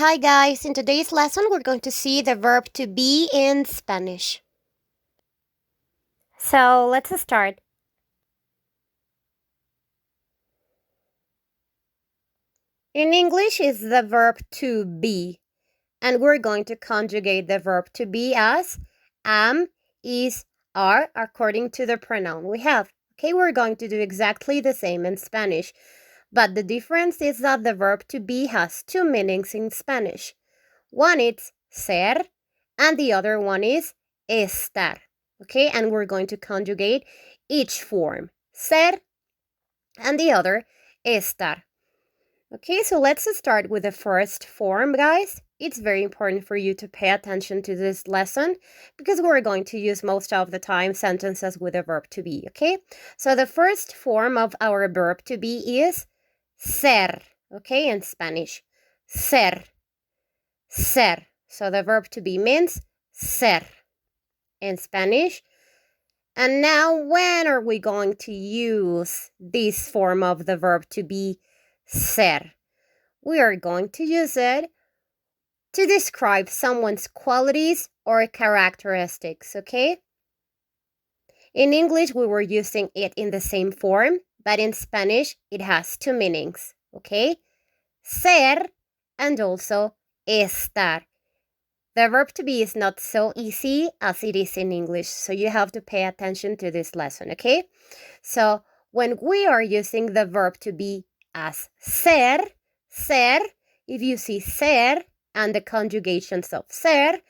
Hi guys, in today's lesson we're going to see the verb to be in Spanish. So let's start. In English is the verb to be, and we're going to conjugate the verb to be as am, is, are according to the pronoun we have. Okay, we're going to do exactly the same in Spanish, but the difference is that the verb to be has two meanings in Spanish. One is ser, and the other one is estar. Okay, and we're going to conjugate each form, ser, and the other, estar. Okay, so let's start with the first form, guys. It's very important for you to pay attention to this lesson because we're going to use most of the time sentences with a verb to be, okay? So the first form of our verb to be is ser, okay, in Spanish. Ser. Ser. So the verb to be means ser in Spanish. And now, when are we going to use this form of the verb to be ser? We are going to use it to describe someone's qualities or characteristics, okay? In English, we were using it in the same form, but in Spanish, it has two meanings, okay? Ser and also estar. The verb to be is not so easy as it is in English, so you have to pay attention to this lesson, okay? So when we are using the verb to be as ser, if you see ser and the conjugations of ser,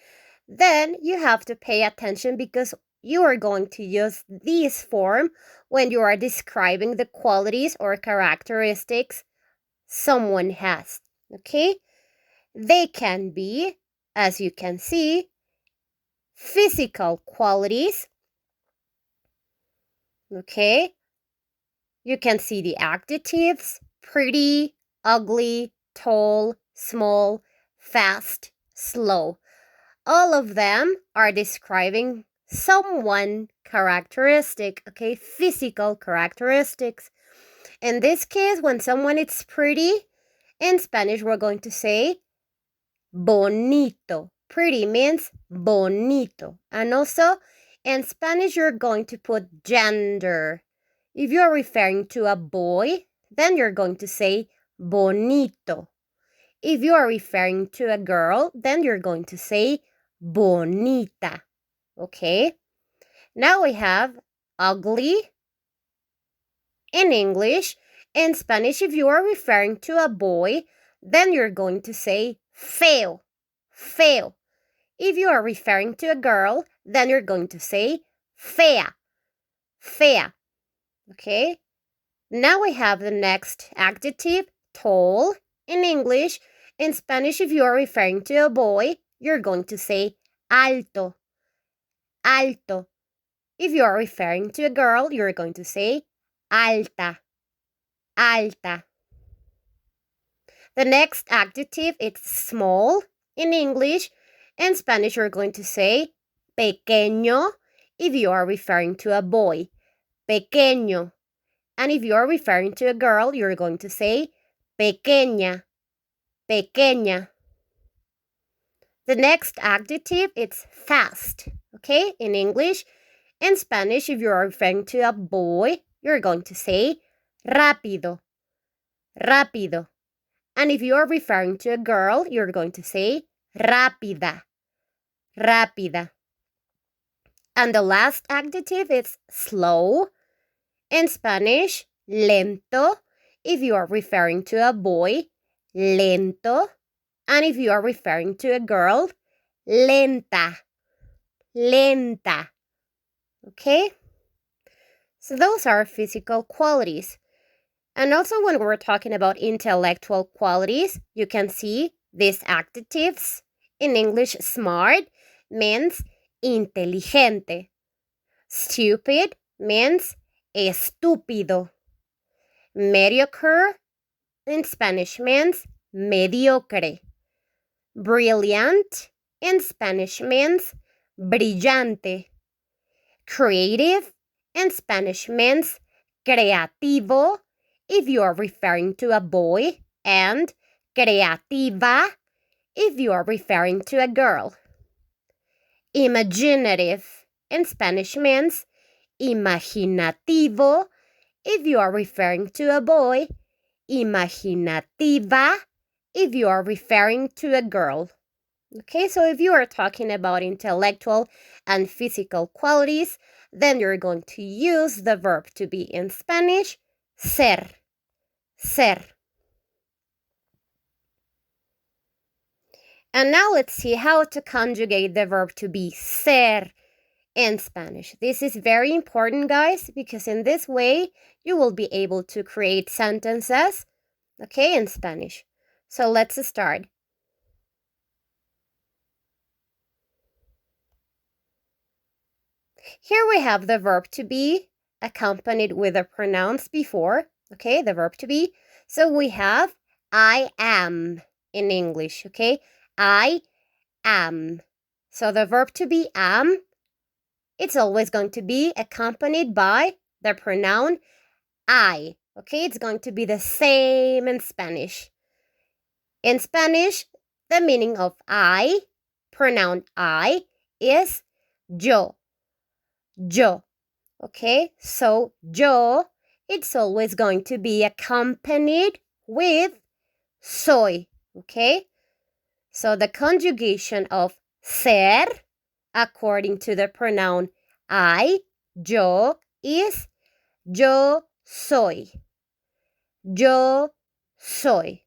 then you have to pay attention because you are going to use this form when you are describing the qualities or characteristics someone has, okay? They can be, as you can see, physical qualities. Okay? You can see the adjectives: pretty, ugly, tall, small, fast, slow. All of them are describing someone characteristic, okay? Physical characteristics. In this case, when someone is pretty, in Spanish we're going to say bonito. Pretty means bonito. And also, in Spanish, you're going to put gender. If you're referring to a boy, then you're going to say bonito. If you are referring to a girl, then you're going to say bonita. Okay? Now we have ugly in English. In Spanish, if you are referring to a boy, then you're going to say feo. Feo. If you are referring to a girl, then you're going to say fea. Fea. Okay? Now we have the next adjective, tall, in English. In Spanish, if you are referring to a boy, you're going to say alto. Alto. If you are referring to a girl, you're going to say alta. Alta. The next adjective is small in English. In Spanish, you're going to say pequeño if you are referring to a boy. Pequeño. And if you are referring to a girl, you're going to say pequeña. Pequeña. The next adjective is fast. Okay, in English. In Spanish, if you are referring to a boy, you're going to say rápido. Rápido. And if you are referring to a girl, you're going to say rápida. Rápida. And the last adjective is slow. In Spanish, lento. If you are referring to a boy, lento. And if you are referring to a girl, lenta. Lenta. Okay? So those are physical qualities. And also when we're talking about intellectual qualities, you can see these adjectives. In English, smart means inteligente. Stupid means estúpido. Mediocre in Spanish means mediocre. Brilliant in Spanish means brillante. Creative in Spanish means creativo if you are referring to a boy, and creativa if you are referring to a girl. Imaginative in Spanish means imaginativo if you are referring to a boy. Imaginativa if you are referring to a girl. Okay, so if you are talking about intellectual and physical qualities, then you're going to use the verb to be in Spanish, ser. Ser. And now let's see how to conjugate the verb to be ser in Spanish. This is very important, guys, because in this way you will be able to create sentences, okay, in Spanish. So let's start. Here we have the verb to be accompanied with the pronouns before, okay, the verb to be. So we have I am in English, okay? I am. So the verb to be am, it's always going to be accompanied by the pronoun I, okay? It's going to be the same in Spanish. In Spanish, the meaning of I, pronoun I, is yo. Yo. Okay, so yo, it's always going to be accompanied with soy. Okay, so the conjugation of ser, according to the pronoun I, yo, is yo soy. Yo soy.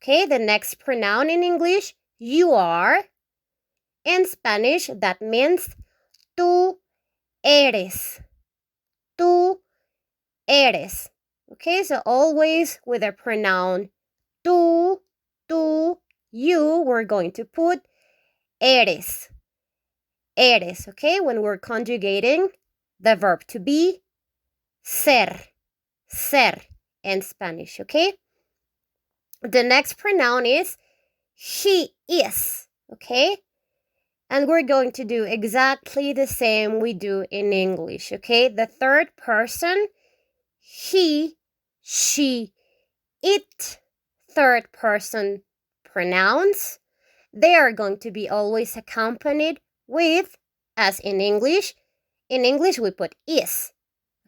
Okay, the next pronoun in English, you are. In Spanish, that means tú eres. Tú eres. Okay, so always with a pronoun tú, you, we're going to put eres. Eres, okay, when we're conjugating the verb to be ser. Ser in Spanish, okay? The next pronoun is he is, okay? And we're going to do exactly the same we do in English, okay? The third person, he, she, it, third person pronouns, they are going to be always accompanied with, as in English we put is,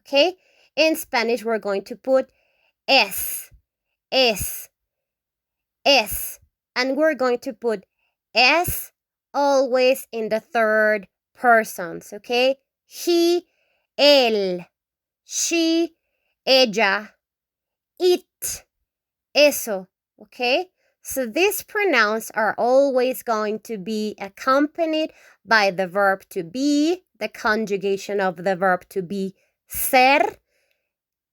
okay? In Spanish, we're going to put es, and we're going to put es always in the third persons, okay? He, él, she, ella, it, eso, okay? So these pronouns are always going to be accompanied by the verb to be, the conjugation of the verb to be ser,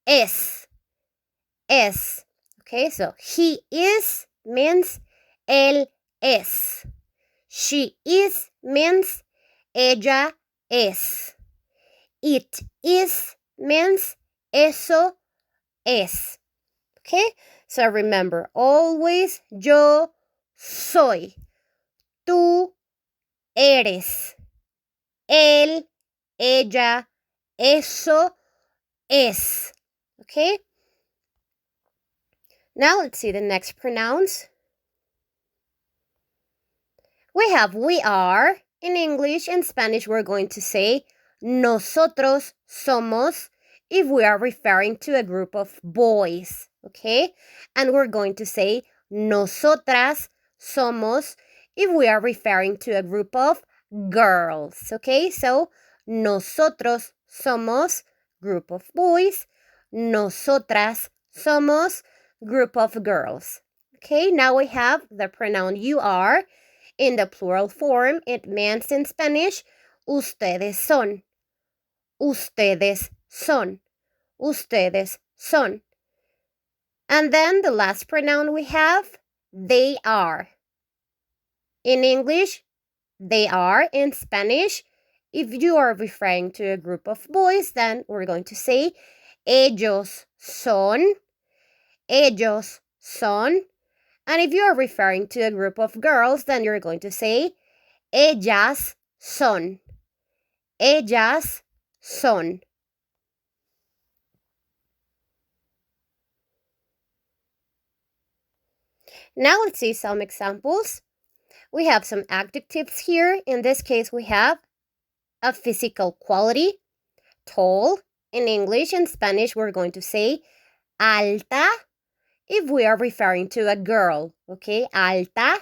es. Okay, so he is means él es. She is means ella es. It is means eso es. Okay, so remember, always yo soy. Tú eres. Él, ella, eso es. Okay? Now let's see the next pronouns. We have we are. In English and Spanish, we're going to say nosotros somos if we are referring to a group of boys, okay? And we're going to say nosotras somos if we are referring to a group of girls, okay? So nosotros somos group of boys, nosotras somos group of girls. Okay, now we have the pronoun you are. In the plural form, it means in Spanish, ustedes son. Ustedes son. Ustedes son. And then the last pronoun we have, they are. In English, they are. In Spanish, if you are referring to a group of boys, then we're going to say ellos son. Ellos son. And if you are referring to a group of girls, then you're going to say ellas son. Ellas son. Now let's see some examples. We have some adjectives here. In this case, we have a physical quality, tall. In English and Spanish, we're going to say alta if we are referring to a girl, okay? Alta.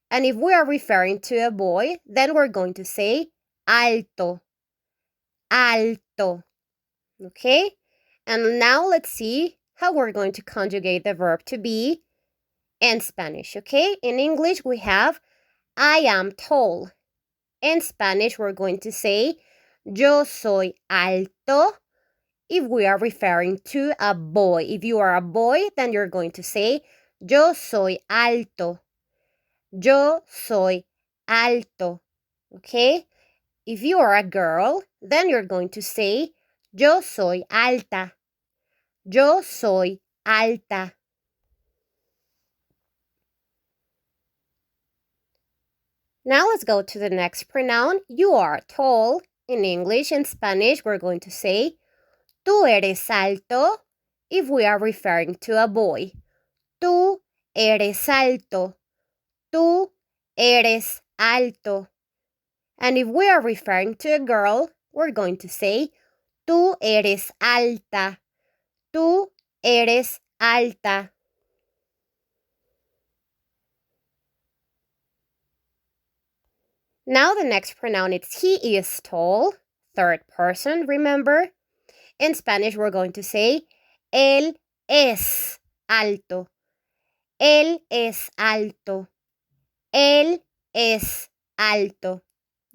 And if we are referring to a boy, then we're going to say alto. Alto. Okay? And now let's see how we're going to conjugate the verb to be in Spanish, okay? In English, we have I am tall. In Spanish, we're going to say yo soy alto if we are referring to a boy. If you are a boy, then you're going to say yo soy alto. Yo soy alto. Okay? If you are a girl, then you're going to say yo soy alta. Yo soy alta. Now let's go to the next pronoun. You are tall. In English and Spanish, we're going to say tú eres alto if we are referring to a boy. Tú eres alto. Tú eres alto. And if we are referring to a girl, we're going to say tú eres alta. Tú eres alta. Now the next pronoun is he is tall, third person, remember? In Spanish, we're going to say él es alto. Él es alto. Él es alto.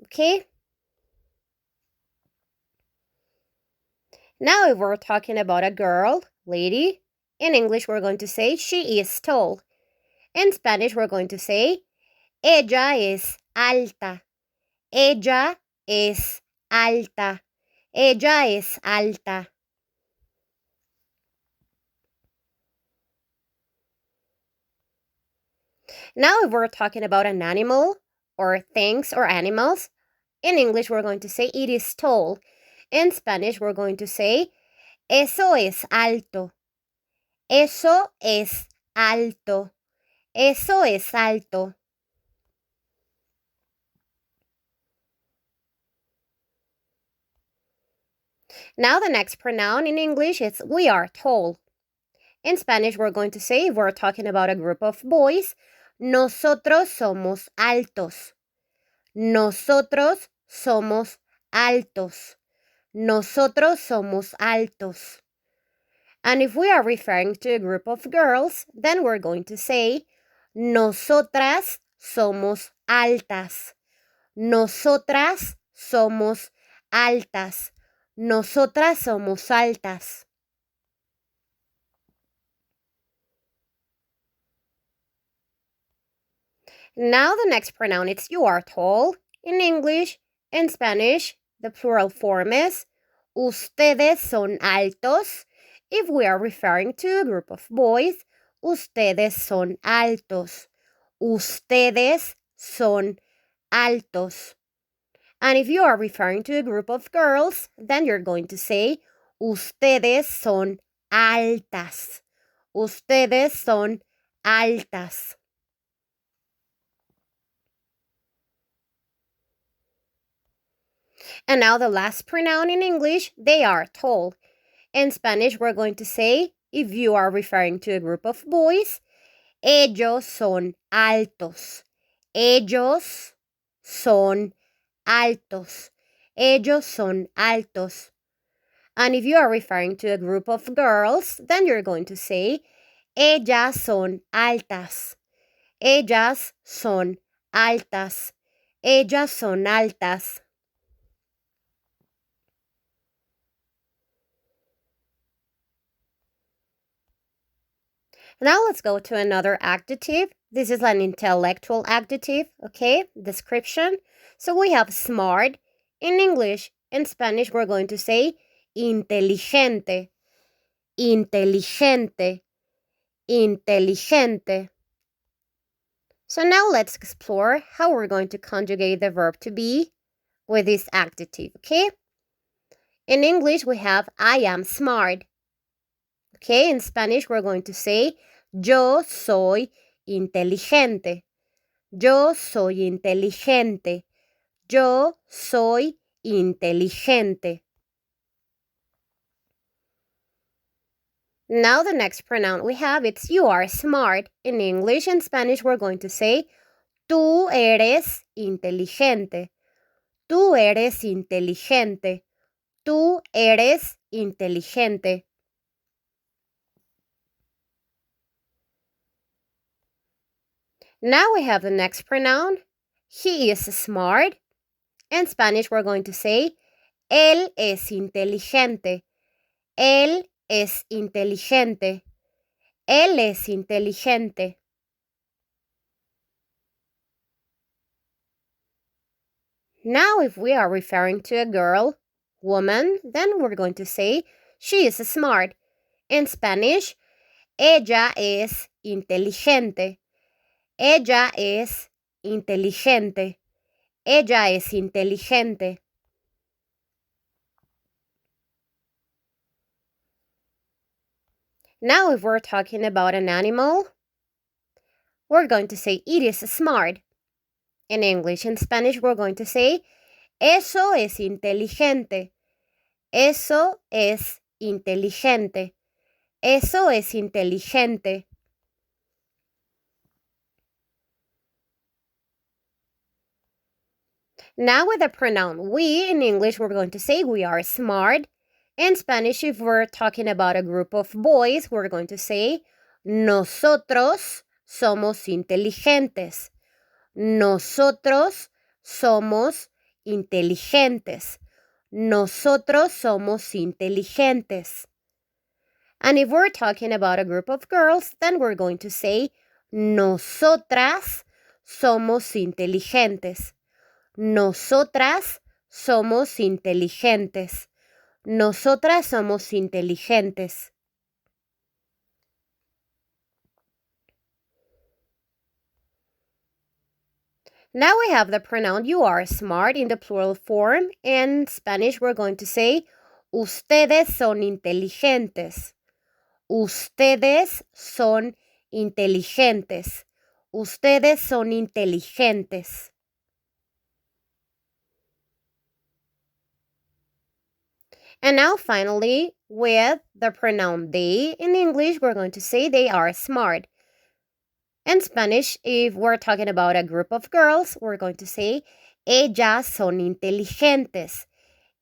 Okay? Now if we're talking about a girl, lady, in English, we're going to say she is tall. In Spanish, we're going to say ella es alta. Ella es alta. Ella es alta. Now if we're talking about an animal or things or animals, in English we're going to say it is tall. In Spanish we're going to say eso es alto. Eso es alto. Eso es alto. Now the next pronoun in English is we are tall. In Spanish we're going to say, if we're talking about a group of boys, nosotros somos altos. Nosotros somos altos. Nosotros somos altos. And if we are referring to a group of girls, then we're going to say, nosotras somos altas. Nosotras somos altas. Nosotras somos altas. Now the next pronoun is you are tall. In English, in Spanish, the plural form is ustedes son altos. If we are referring to a group of boys, ustedes son altos. Ustedes son altos. And if you are referring to a group of girls, then you're going to say ustedes son altas. Ustedes son altas. And now the last pronoun in English, they are tall. In Spanish, we're going to say, if you are referring to a group of boys, ellos son altos. Ellos son altos. Ellos son altos. And if you are referring to a group of girls, then you're going to say, ellas son altas. Ellas son altas. Ellas son altas. Now let's go to another adjective. This is an intellectual adjective, okay? Description. So we have smart. In English, in Spanish, we're going to say inteligente. Inteligente. Inteligente. So now let's explore how we're going to conjugate the verb to be with this adjective, okay? In English, we have I am smart. Okay, in Spanish, we're going to say yo soy inteligente. Yo soy inteligente. Yo soy inteligente. Now the next pronoun we have, it's you are smart. In English and Spanish, we're going to say, tú eres inteligente. Tú eres inteligente. Tú eres inteligente. Now we have the next pronoun. He is smart. In Spanish, we're going to say, él es inteligente. Él es inteligente. Él es inteligente. Now, if we are referring to a girl, woman, then we're going to say, she is smart. In Spanish, ella es inteligente. Ella es inteligente. Ella es inteligente. Now, if we're talking about an animal, we're going to say it is smart. In English and Spanish, we're going to say, eso es inteligente. Eso es inteligente. Eso es inteligente. Now with the pronoun we, in English, we're going to say we are smart. In Spanish, if we're talking about a group of boys, we're going to say, nosotros somos inteligentes. Nosotros somos inteligentes. Nosotros somos inteligentes. And if we're talking about a group of girls, then we're going to say, nosotras somos inteligentes. Nosotras somos inteligentes. Nosotras somos inteligentes. Now we have the pronoun you are smart in the plural form. In Spanish, we're going to say, ustedes son inteligentes. Ustedes son inteligentes. Ustedes son inteligentes. And now finally, with the pronoun they, in English, we're going to say they are smart. In Spanish, if we're talking about a group of girls, we're going to say, ellas son inteligentes.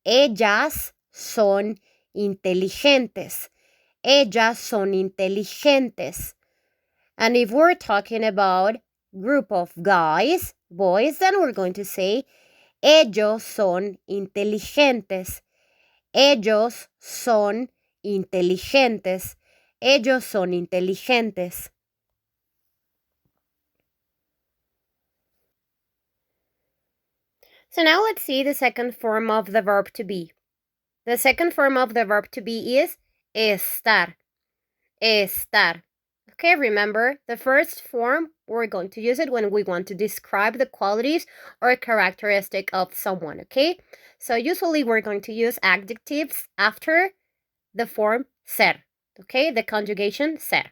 Ellas son inteligentes. Ellas son inteligentes. And if we're talking about group of guys, boys, then we're going to say, ellos son inteligentes. Ellos son inteligentes. Ellos son inteligentes. So now let's see the second form of the verb to be. The second form of the verb to be is estar. Estar. Okay, remember, the first form, we're going to use it when we want to describe the qualities or characteristic of someone, okay? So usually we're going to use adjectives after the form ser, okay? The conjugation ser.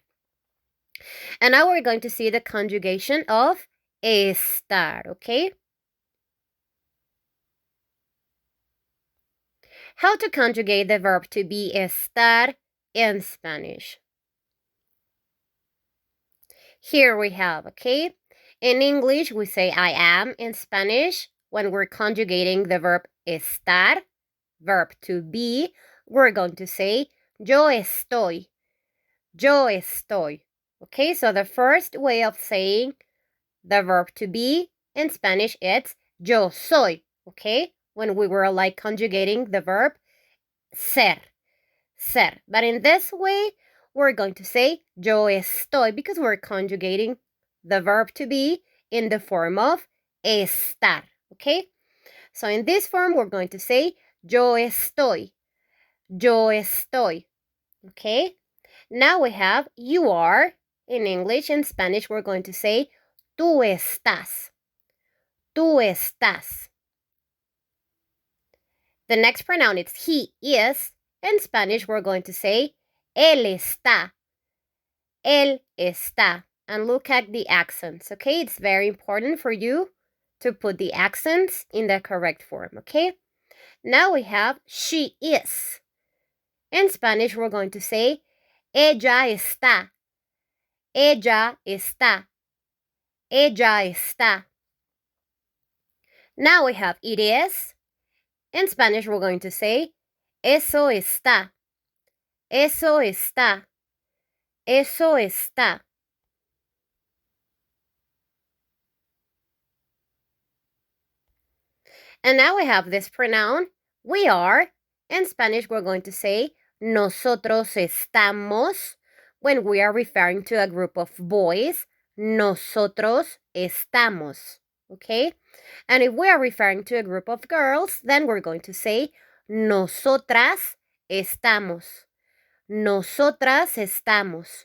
And now we're going to see the conjugation of estar, okay? How to conjugate the verb to be estar in Spanish. Here we have, okay? In English, we say I am. In Spanish, when we're conjugating the verb estar, verb to be, we're going to say yo estoy. Yo estoy. Okay, so the first way of saying the verb to be in Spanish, it's yo soy. Okay, when we were like conjugating the verb ser. Ser. But in this way, we're going to say yo estoy because we're conjugating the verb to be in the form of estar. Okay? So in this form, we're going to say yo estoy. Yo estoy. Okay? Now we have you are. In English and Spanish, we're going to say tú estás. Tú estás. The next pronoun is he is. In Spanish, we're going to say él está. Él está. and look at the accents, okay? It's very important for you to put the accents in the correct form, okay? Now we have she is. In Spanish, we're going to say ella está. Ella está. Ella está. Now we have it is. In Spanish, we're going to say eso está. Eso está. Eso está. And now we have this pronoun, we are. In Spanish, we're going to say nosotros estamos. When we are referring to a group of boys, nosotros estamos. Okay? And if we are referring to a group of girls, then we're going to say nosotras estamos. Nosotras estamos.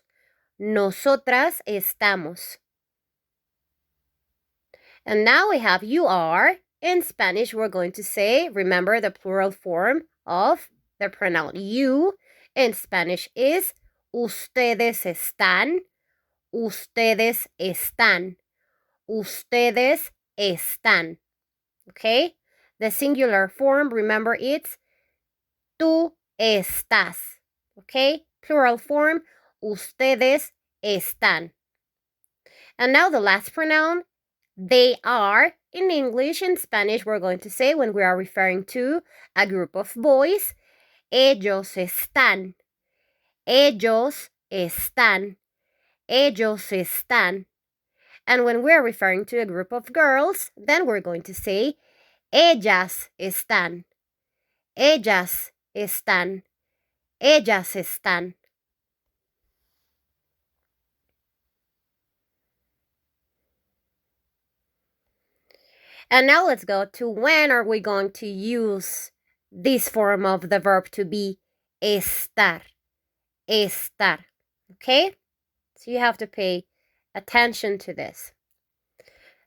Nosotras estamos. And now we have you are. In Spanish, we're going to say, remember the plural form of the pronoun you. In Spanish is ustedes están. Ustedes están. Ustedes están. Okay? The singular form, remember it's tú estás. Okay? Plural form, ustedes están. And now the last pronoun, they are. In English and Spanish, we're going to say when we are referring to a group of boys, ellos están. Ellos están. Ellos están. And when we are referring to a group of girls, then we're going to say ellas están. Ellas están. Ellas están. And now let's go to when are we going to use this form of the verb to be estar. Estar. Okay? So you have to pay attention to this.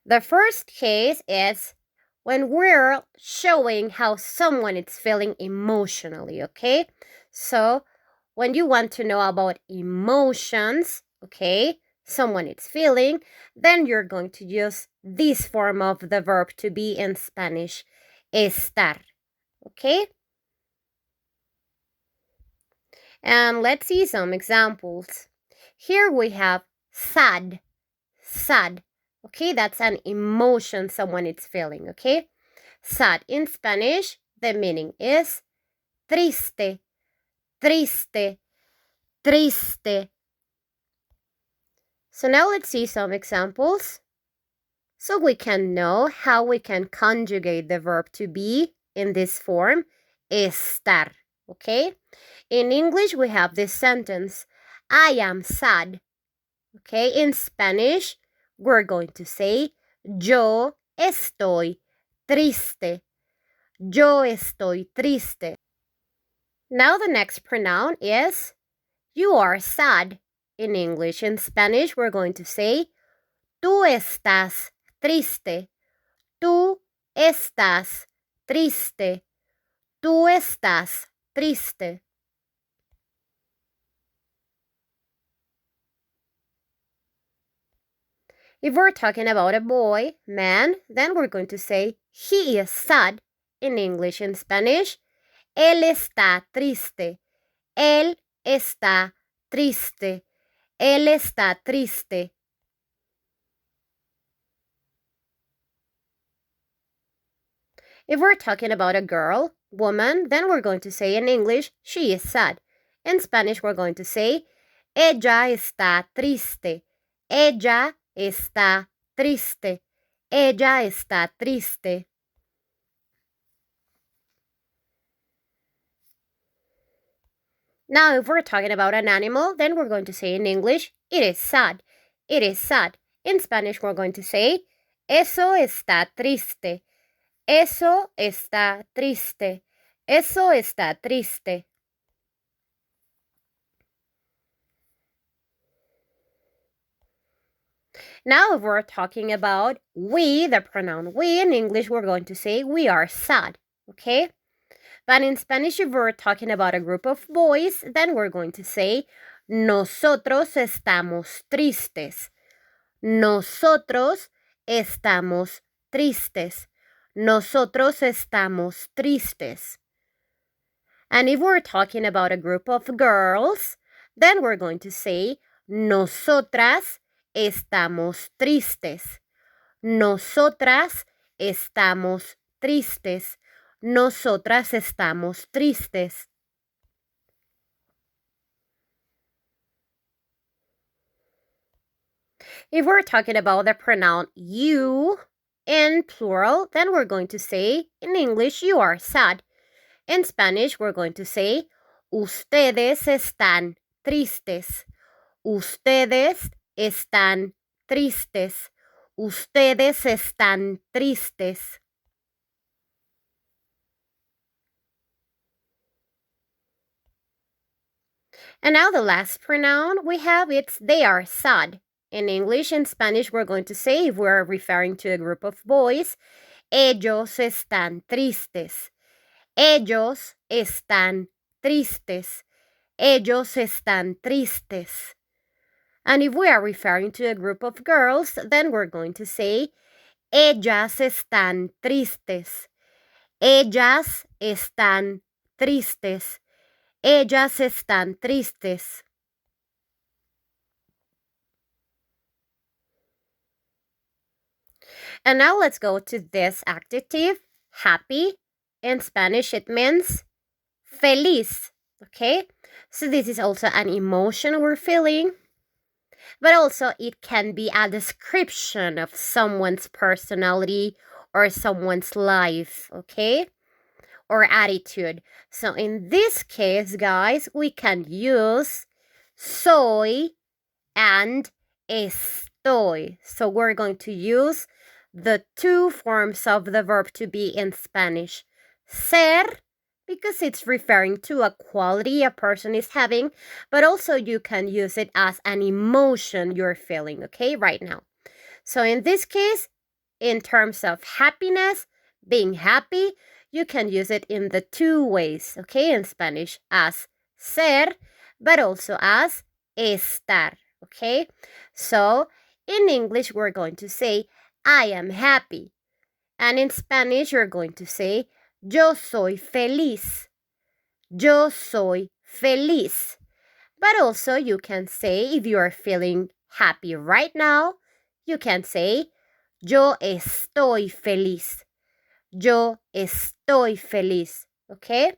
The first case is when we're showing how someone is feeling emotionally, okay? So when you want to know about emotions, okay, someone is feeling, then you're going to use this form of the verb to be in Spanish, estar, okay? And let's see some examples. Here we have sad, sad, okay? That's an emotion someone is feeling, okay? Sad in Spanish, the meaning is triste, triste, triste. So now let's see some examples so we can know how we can conjugate the verb to be in this form, estar, okay? In English, we have this sentence, I am sad, okay? In Spanish, we're going to say, yo estoy triste. Yo estoy triste. Now the next pronoun is, you are sad. In English, in Spanish, we're going to say, tú estás triste. Tú estás triste. Tú estás triste. If we're talking about a boy, man, then we're going to say, he is sad. In English and Spanish, él está triste. Él está triste. Él está triste. If we're talking about a girl, woman, then we're going to say in English, she is sad. In Spanish, we're going to say, ella está triste. Ella está triste. Ella está triste. Now, if we're talking about an animal, then we're going to say in English, it is sad. It is sad. In Spanish, we're going to say, eso está triste. Eso está triste. Eso está triste. Now, if we're talking about we, the pronoun we, in English, we're going to say we are sad, okay? But in Spanish, if we're talking about a group of boys, then we're going to say nosotros estamos tristes. Nosotros estamos tristes. Nosotros estamos tristes. And if we're talking about a group of girls, then we're going to say nosotras estamos tristes. Nosotras estamos tristes. Nosotras estamos tristes. If we're talking about the pronoun you in plural, then we're going to say in English you are sad. In Spanish, we're going to say ustedes están tristes. Ustedes están tristes. Ustedes están tristes. And now the last pronoun we have, it's they are sad. In English and Spanish, we're going to say, if we're referring to a group of boys, ellos están tristes. Ellos están tristes. Ellos están tristes. And if we are referring to a group of girls, then we're going to say, ellas están tristes. Ellas están tristes. Ellas están tristes. And now let's go to this adjective, happy. In Spanish, it means feliz. Okay? So this is also an emotion we're feeling. But also it can be a description of someone's personality or someone's life, okay? Or attitude. So in this case, guys, we can use soy and estoy. So we're going to use the two forms of the verb to be in Spanish. Ser, because it's referring to a quality a person is having, but also you can use it as an emotion you're feeling, okay, right now. So in this case, in terms of happiness, being happy, you can use it in the two ways, okay, in Spanish, as ser, but also as estar, okay? So in English, we're going to say, I am happy. And in Spanish, you're going to say, yo soy feliz. Yo soy feliz. But also you can say, if you are feeling happy right now, you can say, yo estoy feliz. Yo estoy feliz. Okay?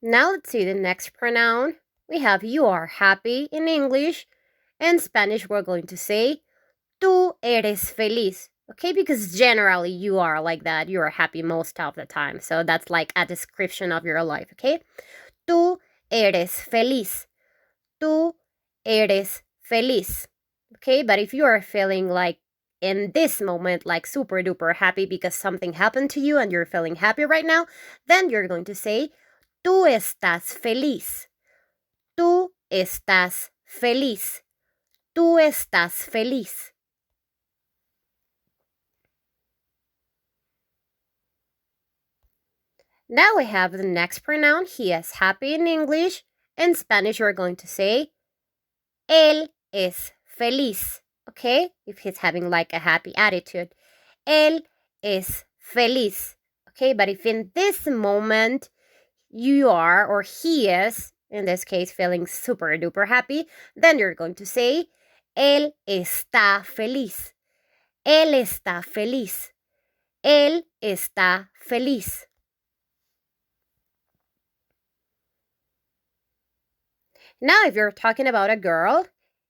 Now let's see the next pronoun. We have you are happy in English. In Spanish, we're going to say, tú eres feliz. Okay, because generally you are like that. You are happy most of the time. So that's like a description of your life, okay? Tú eres feliz. Tú eres feliz. Okay, but if you are feeling like in this moment, like super duper happy because something happened to you and you're feeling happy right now, then you're going to say, tú estás feliz. Tú estás feliz. Tú estás feliz. Now we have the next pronoun. He is happy in English. In Spanish, we're going to say, él es feliz. Okay? If he's having like a happy attitude. Él es feliz. Okay? But if in this moment you are, or he is, in this case, feeling super duper happy, then you're going to say, él está feliz. Él está feliz. Él está feliz. Now, if you're talking about a girl,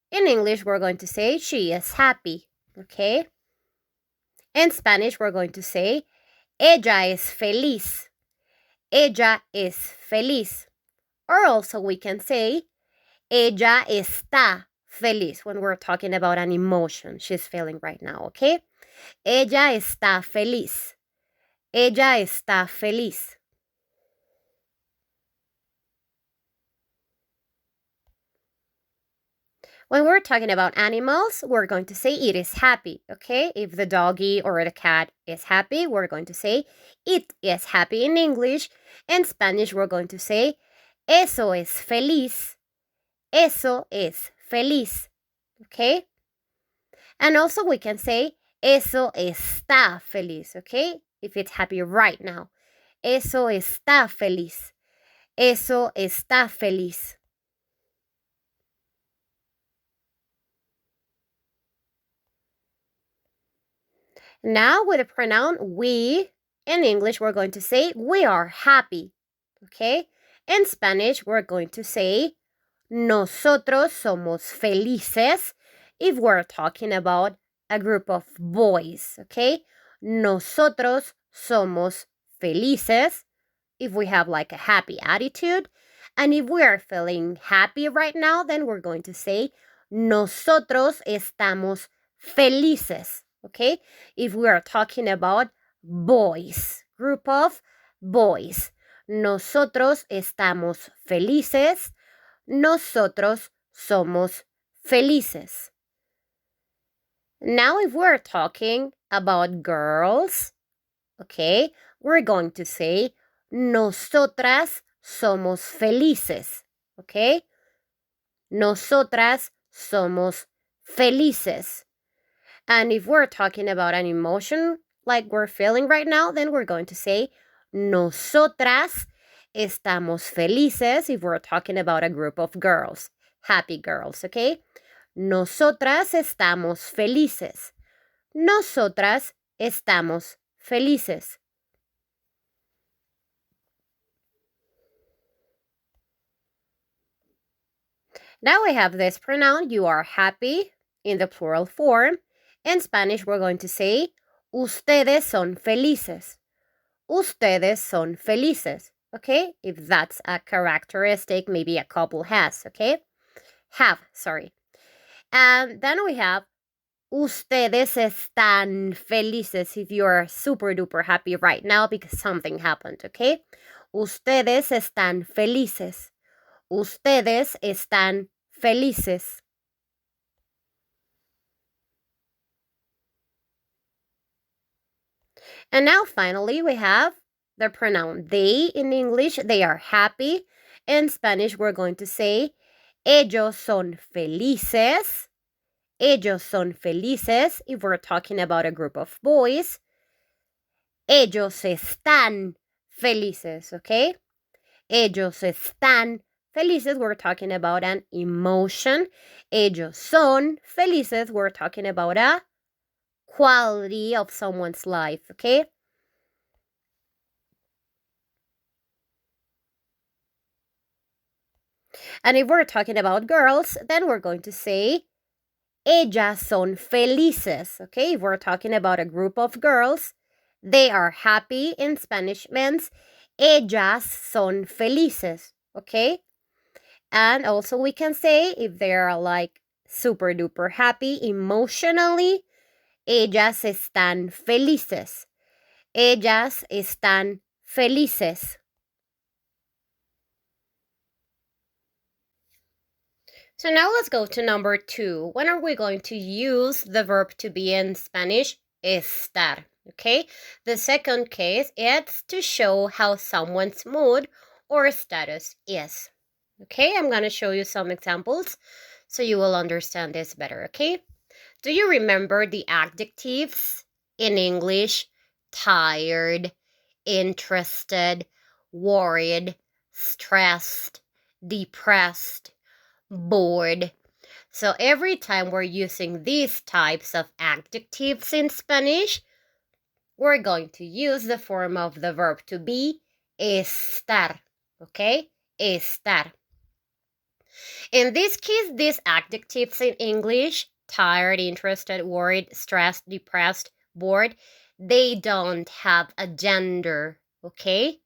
in English, we're going to say she is happy, okay? In Spanish, we're going to say ella es feliz. Ella es feliz. Or also we can say ella está feliz when we're talking about an emotion she's feeling right now, okay? Ella está feliz. Ella está feliz. When we're talking about animals, we're going to say it is happy, okay? If the doggy or the cat is happy, we're going to say it is happy in English. In Spanish, we're going to say eso es feliz. Eso es feliz. Okay? And also we can say, eso está feliz. Okay? If it's happy right now. Eso está feliz. Eso está feliz. Now with the pronoun we, in English we're going to say we are happy. Okay? In Spanish we're going to say nosotros somos felices if we're talking about a group of boys. Okay? Nosotros somos felices if we have like a happy attitude. And if we are feeling happy right now, then we're going to say nosotros estamos felices. Okay? If we are talking about boys, group of boys. Nosotros estamos felices. Nosotros somos felices. Now, if we're talking about girls, okay, we're going to say nosotras somos felices, okay? Nosotras somos felices. And if we're talking about an emotion like we're feeling right now, then we're going to say nosotras estamos felices if we're talking about a group of girls, happy girls, okay? Nosotras estamos felices. Nosotras estamos felices. Now we have this pronoun, you are happy, in the plural form. In Spanish, we're going to say, ustedes son felices. Ustedes son felices, okay? If that's a characteristic maybe a couple has, okay? Sorry. And then we have, ustedes están felices if you're super duper happy right now because something happened, okay? Ustedes están felices. Ustedes están felices. And now finally we have the pronoun they in English. They are happy. In Spanish we're going to say ellos son felices. Ellos son felices if we're talking about a group of boys. Ellos están felices, okay? Ellos están felices, we're talking about an emotion. Ellos son felices, we're talking about a quality of someone's life, okay? And if we're talking about girls, then we're going to say ellas son felices, okay? If we're talking about a group of girls, they are happy. In Spanish means ellas son felices, okay? And also we can say if they're like super duper happy emotionally, ellas están felices. Ellas están felices. So now let's go to number 2. When are we going to use the verb to be in Spanish? Estar. Okay? The second case, it's to show how someone's mood or status is. Okay? I'm going to show you some examples so you will understand this better. Okay? Do you remember the adjectives in English? Tired, interested, worried, stressed, depressed, bored. So every time we're using these types of adjectives in Spanish, we're going to use the form of the verb to be, estar, okay? Estar. In this case, these adjectives in English, tired, interested, worried, stressed, depressed, bored, they don't have a gender, okay?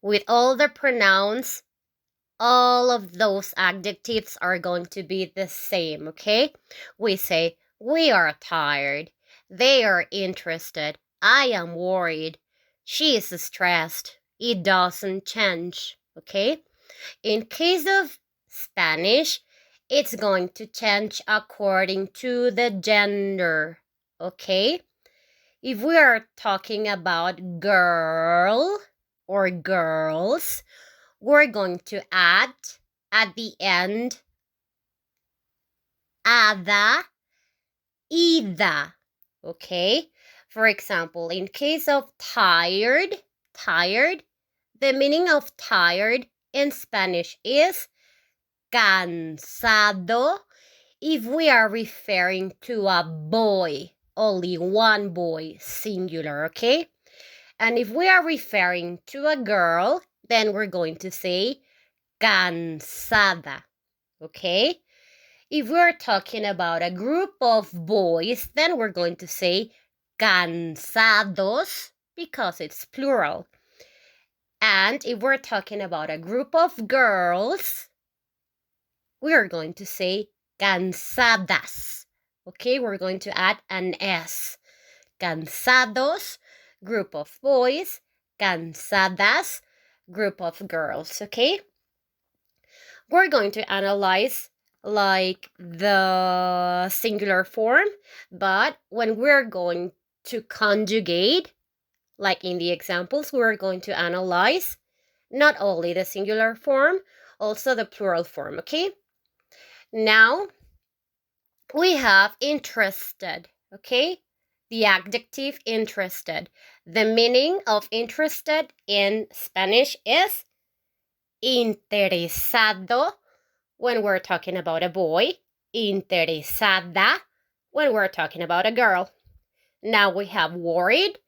With all the pronouns, all of those adjectives are going to be the same, okay? We say, we are tired. They are interested. I am worried. She is stressed. It doesn't change, okay? In case of Spanish, it's going to change according to the gender, okay? If we are talking about girl or girls, we're going to add at the end ada, ida. Okay? For example, in case of tired, the meaning of tired in Spanish is cansado if we are referring to a boy, only one boy, singular, okay? And if we are referring to a girl, then we're going to say cansada, okay? If we're talking about a group of boys, then we're going to say cansados because it's plural. And if we're talking about a group of girls, we are going to say cansadas. Okay, we're going to add an S. Cansados, group of boys. Cansadas, group of girls. Okay? We're going to analyze like the singular form, but when we're going to conjugate, like in the examples, we're going to analyze not only the singular form, also the plural form, okay? Now, we have interested, okay? The adjective interested. The meaning of interested in Spanish is interesado when we're talking about a boy, interesada when we're talking about a girl. Now we have worried.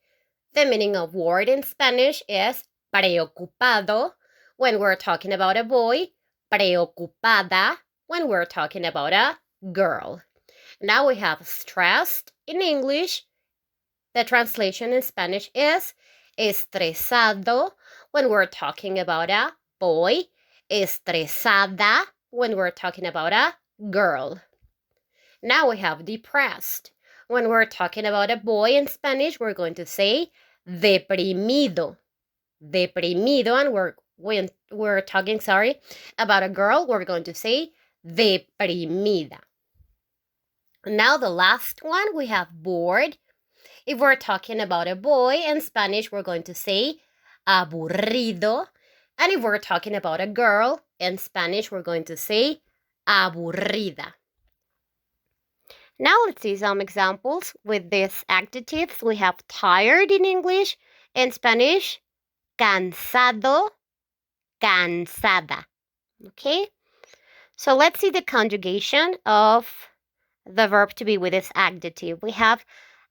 The meaning of worried in Spanish is preocupado when we're talking about a boy, preocupada when we're talking about a girl. Now we have stressed in English. The translation in Spanish is estresado when we're talking about a boy, estresada when we're talking about a girl. Now we have depressed. When we're talking about a boy in Spanish, we're going to say deprimido. Deprimido, and when we're talking, about a girl, we're going to say deprimida. Now the last one, we have bored. If we're talking about a boy in Spanish, we're going to say aburrido. And if we're talking about a girl in Spanish, we're going to say aburrida. Now let's see some examples with these adjectives. We have tired in English. In Spanish, cansado, cansada. Okay? So let's see the conjugation of the verb to be with this adjective. We have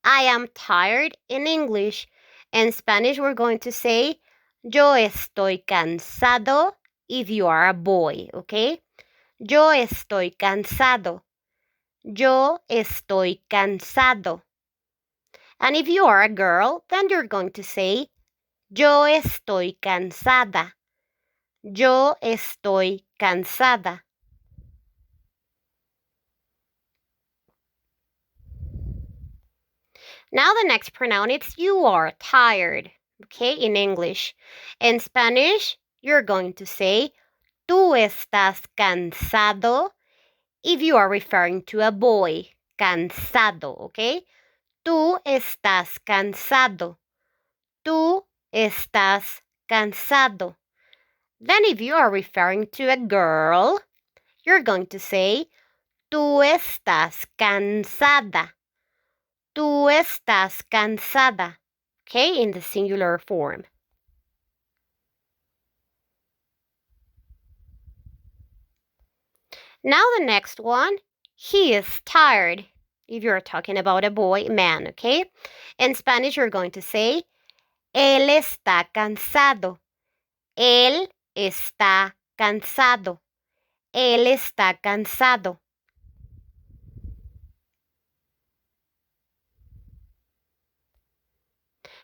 I am tired in English. In Spanish, we're going to say yo estoy cansado if you are a boy, okay? Yo estoy cansado. Yo estoy cansado. And if you are a girl, then you're going to say yo estoy cansada. Yo estoy cansada. Now the next pronoun, it's you are tired, okay, in English. In Spanish, you're going to say tú estás cansado if you are referring to a boy, cansado, okay? Tú estás cansado. Tú estás cansado. Then if you are referring to a girl, you're going to say tú estás cansada. Tú estás cansada, okay, in the singular form. Now the next one, he is tired. If you're talking about a boy, man, okay? In Spanish, you're going to say, él está cansado. Él está cansado. Él está cansado.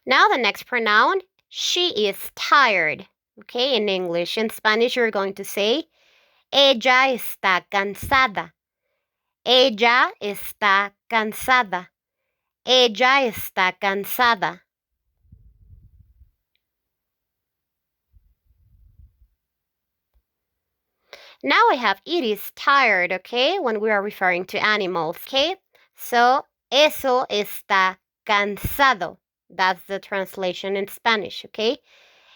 Now the next pronoun, she is tired. Okay, in English. In Spanish, you're going to say, ella está cansada. Ella está cansada. Ella está cansada. Now I have it is tired, okay, when we are referring to animals, okay? So, eso está cansado. That's the translation in Spanish, okay?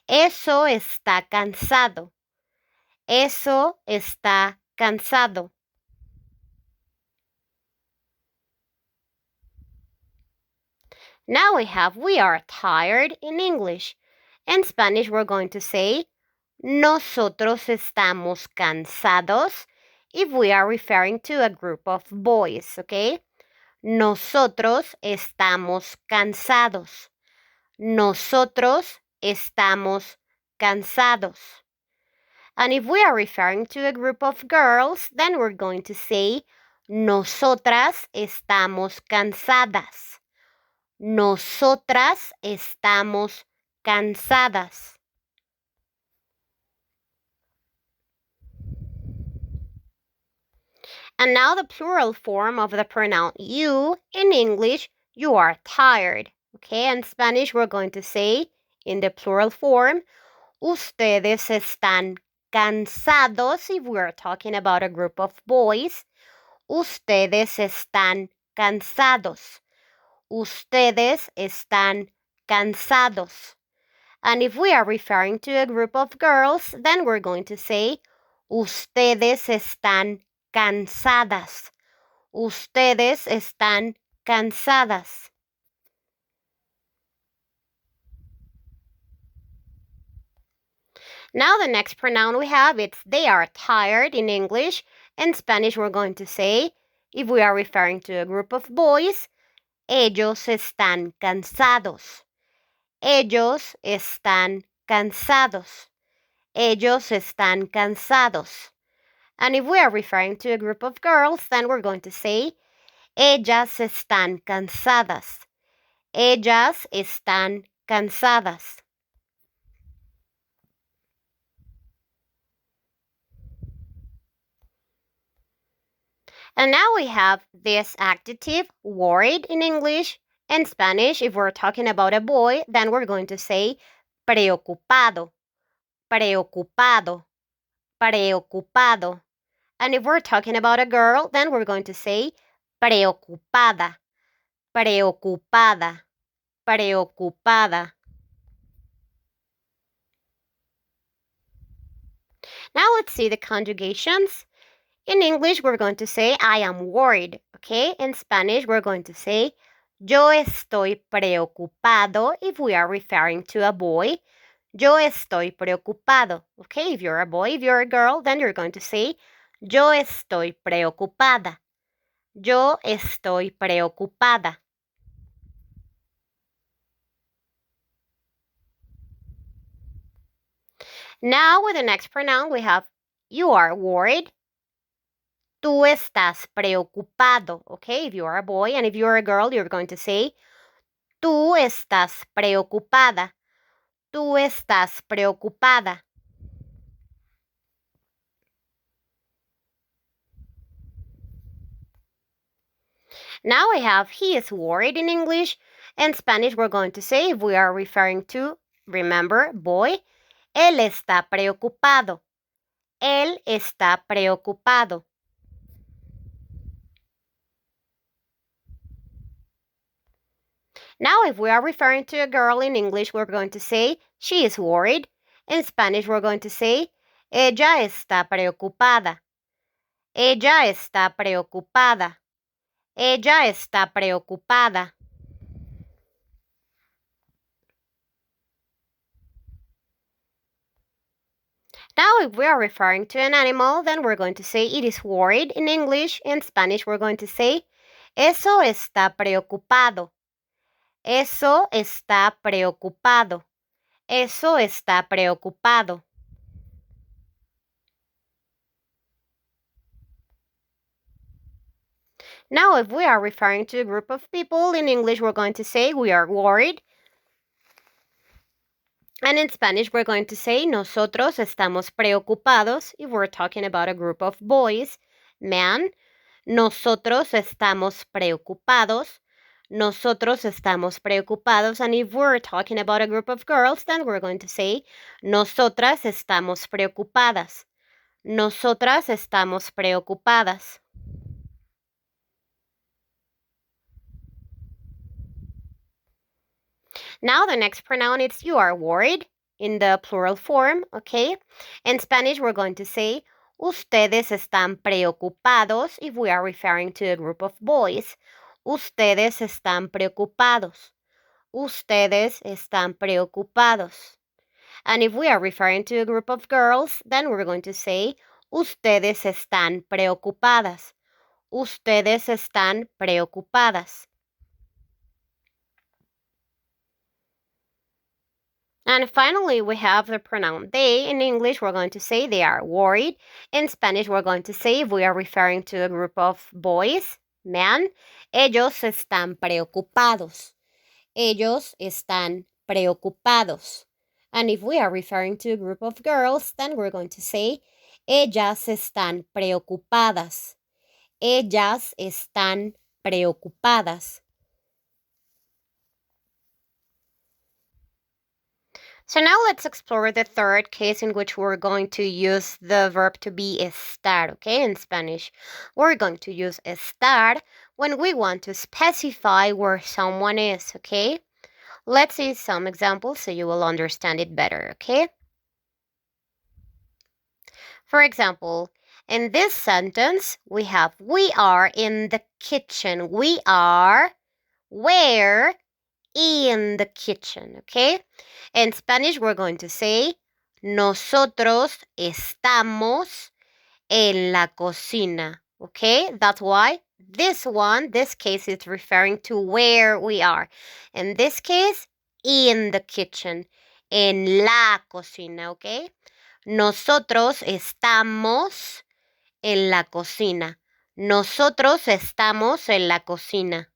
Eso está cansado. Eso está cansado. Now we have we are tired in English. In Spanish, we're going to say nosotros estamos cansados if we are referring to a group of boys, okay? Nosotros estamos cansados. Nosotros estamos cansados. And if we are referring to a group of girls, then we're going to say nosotras estamos cansadas. Nosotras estamos cansadas. And now the plural form of the pronoun you. In English, you are tired. Okay, in Spanish, we're going to say in the plural form, ustedes están cansados. If we're talking about a group of boys, ustedes están cansados. Ustedes están cansados. And if we are referring to a group of girls, then we're going to say, ustedes están cansadas. Ustedes están cansadas. Now the next pronoun we have, it's they are tired in English. In Spanish, we're going to say, if we are referring to a group of boys, ellos están cansados. Ellos están cansados. Ellos están cansados. And if we are referring to a group of girls, then we're going to say, ellas están cansadas. Ellas están cansadas. And now we have this adjective, worried in English. In Spanish, if we're talking about a boy, then we're going to say preocupado, preocupado, preocupado. And if we're talking about a girl, then we're going to say preocupada, preocupada, preocupada. Now let's see the conjugations. In English, we're going to say I am worried, okay? In Spanish, we're going to say yo estoy preocupado if we are referring to a boy. Yo estoy preocupado, okay? If you're a boy, if you're a girl, then you're going to say yo estoy preocupada. Yo estoy preocupada. Now with the next pronoun, we have you are worried. Tú estás preocupado, okay? If you are a boy, and if you're a girl, you're going to say tú estás preocupada. Tú estás preocupada. Now we have he is worried in English. In Spanish, we're going to say, if we are referring to, remember, boy, él está preocupado. Él está preocupado. Now, if we are referring to a girl in English, we're going to say, she is worried. In Spanish, we're going to say, ella está preocupada. Ella está preocupada. Ella está preocupada. Now, if we are referring to an animal, then we're going to say it is worried in English. In Spanish, we're going to say, eso está preocupado. Eso está preocupado. Eso está preocupado. Now, if we are referring to a group of people, in English, we're going to say we are worried. And in Spanish, we're going to say nosotros estamos preocupados. If we're talking about a group of boys, man, nosotros estamos preocupados. Nosotros estamos preocupados. And if we're talking about a group of girls, then we're going to say nosotras estamos preocupadas. Nosotras estamos preocupadas. Now the next pronoun is you are worried in the plural form, okay? In Spanish, we're going to say ustedes están preocupados if we are referring to a group of boys. Ustedes están preocupados. ustedes están preocupados. And if we are referring to a group of girls, then we're going to say, ustedes están preocupadas. Ustedes están preocupadas. And finally, we have the pronoun they. In English, we're going to say they are worried. In Spanish, we're going to say, if we are referring to a group of boys, men, ellos están preocupados. Ellos están preocupados. And if we are referring to a group of girls, then we're going to say, ellas están preocupadas. Ellas están preocupadas. So now let's explore the third case in which we're going to use the verb to be estar, okay, in Spanish. We're going to use estar when we want to specify where someone is, okay? Let's see some examples so you will understand it better, okay? For example, in this sentence, we have, we are in the kitchen. We are where? In the kitchen, okay? In Spanish, we're going to say, nosotros estamos en la cocina, okay? That's why this case is referring to where we are. In this case, in the kitchen, en la cocina, okay? Nosotros estamos en la cocina. Nosotros estamos en la cocina.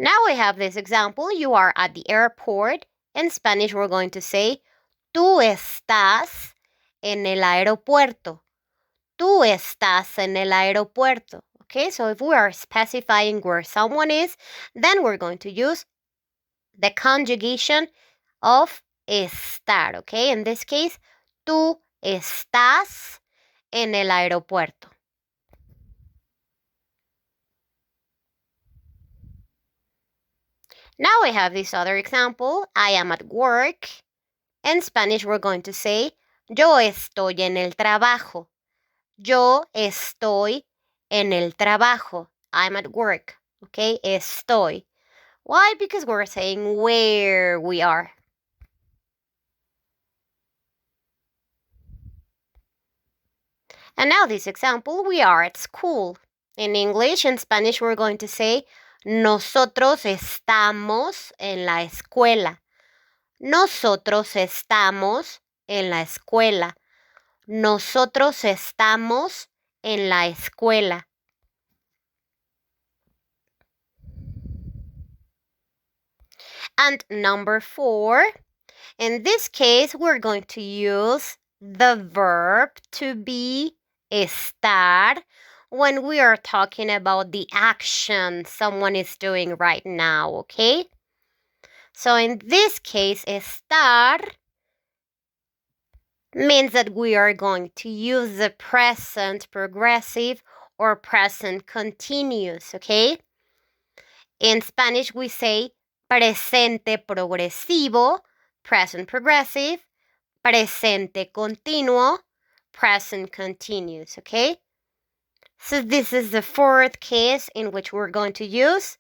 Now we have this example. You are at the airport. In Spanish, we're going to say, tú estás en el aeropuerto. Tú estás en el aeropuerto. Okay, so if we are specifying where someone is, then we're going to use the conjugation of estar. Okay, in this case, tú estás en el aeropuerto. Now we have this other example. I am at work. In Spanish, we're going to say, yo estoy en el trabajo. Yo estoy en el trabajo. I'm at work. Okay, estoy. Why? Because we're saying where we are. And now this example, we are at school. In English and Spanish, we're going to say, nosotros estamos en la escuela. Nosotros estamos en la escuela. Nosotros estamos en la escuela. And number 4, in this case, we're going to use the verb to be estar when we are talking about the action someone is doing right now, okay? So in this case, estar means that we are going to use the present progressive or present continuous, okay? In Spanish, we say presente progresivo, present progressive, presente continuo, present continuous, okay? So this is the fourth case in which we're going to use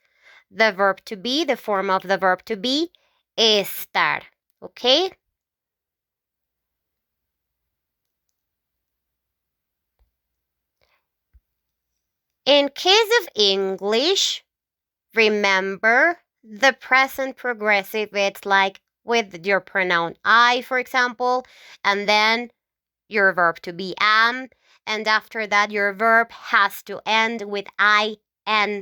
the verb to be, the form of the verb to be, estar, okay? In case of English, remember the present progressive, it's like with your pronoun I, for example, and then your verb to be am, and after that your verb has to end with ing,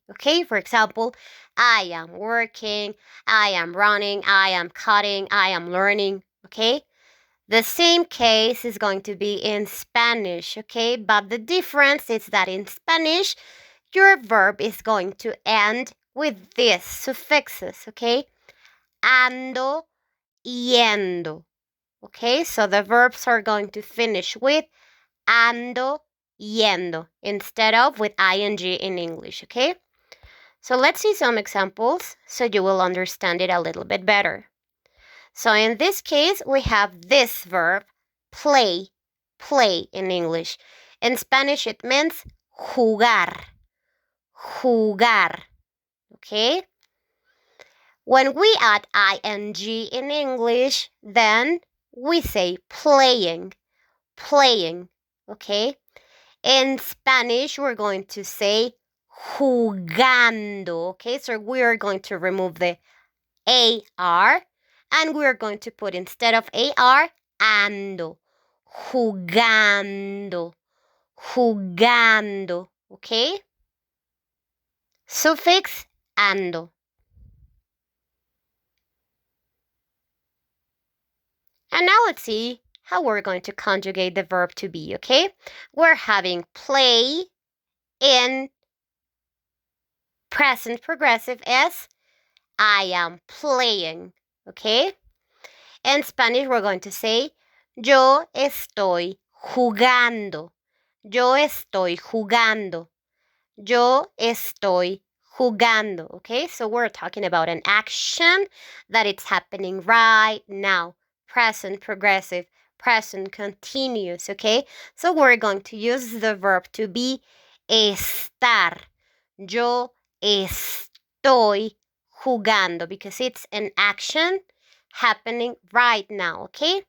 okay? For example, I am working, I am running, I am cutting, I am learning, okay? The same case is going to be in Spanish, okay? But the difference is that in Spanish, your verb is going to end with these suffixes, okay? Ando, yendo. Okay, so the verbs are going to finish with ando, yendo, instead of with ing in English, okay? So let's see some examples so you will understand it a little bit better. So in this case, we have this verb, play in English. In Spanish, it means jugar, jugar. Okay? When we add ing in English, then we say playing, playing. Okay? In Spanish, we're going to say jugando. Okay? So we're going to remove the AR and we're going to put instead of AR, ando. Jugando. Jugando. Okay? Suffix ando. And now let's see how we're going to conjugate the verb to be, okay? We're having play in present progressive as I am playing, okay? In Spanish, we're going to say yo estoy jugando. Yo estoy jugando. Yo estoy jugando. Okay, so we're talking about an action that it's happening right now. Present progressive, present continuous. Okay, so we're going to use the verb to be estar. Yo estoy jugando because it's an action happening right now. Okay.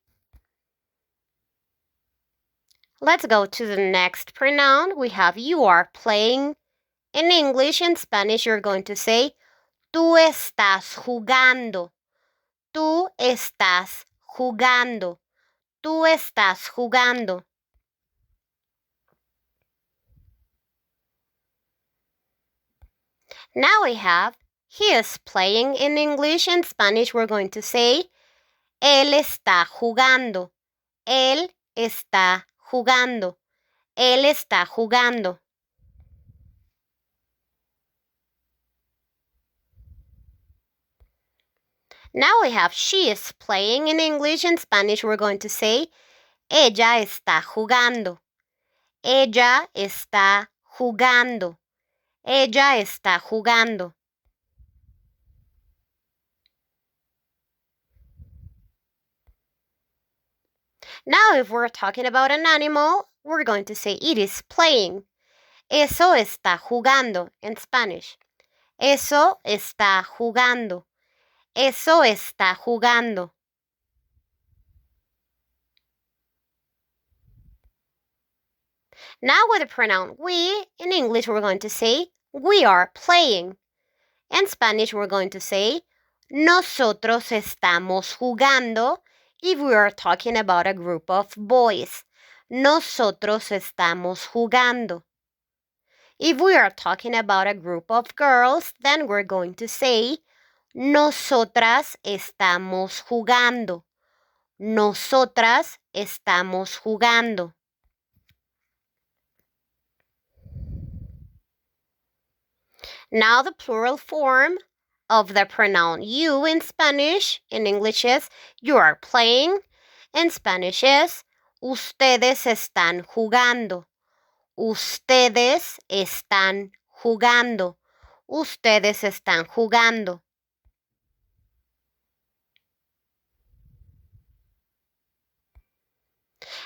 Let's go to the next pronoun. We have you are playing. In English and Spanish, you're going to say, tú estás jugando. Tú estás jugando. Tú estás jugando. Now we have, he is playing. In English and Spanish, we're going to say, él está jugando. Él está jugando. Él está jugando. Now we have she is playing. In English and Spanish, we're going to say, ella está jugando. Ella está jugando. Ella está jugando. Now, if we're talking about an animal, we're going to say it is playing. Eso está jugando in Spanish. Eso está jugando. Eso está jugando. Now with the pronoun we, in English we're going to say we are playing. In Spanish we're going to say nosotros estamos jugando if we are talking about a group of boys. Nosotros estamos jugando. If we are talking about a group of girls, then we're going to say nosotras estamos jugando. Nosotras estamos jugando. Now the plural form of the pronoun you in Spanish, in English is you are playing. In Spanish is ustedes están jugando. Ustedes están jugando. Ustedes están jugando.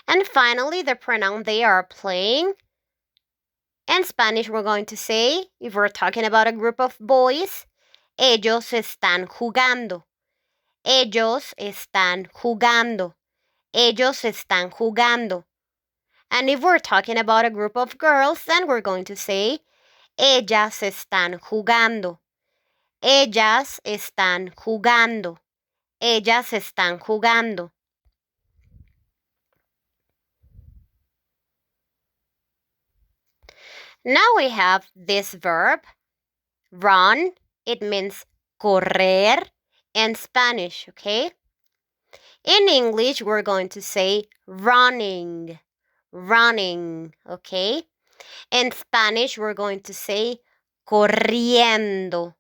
And finally, the pronoun they are playing. In Spanish, we're going to say, if we're talking about a group of boys, ellos están jugando. Ellos están jugando. Ellos están jugando. And if we're talking about a group of girls, then we're going to say, ellas están jugando. Ellas están jugando. Ellas están jugando. Now we have this verb, run. It means correr in Spanish, okay? In English, we're going to say running, running, okay? In Spanish, we're going to say corriendo,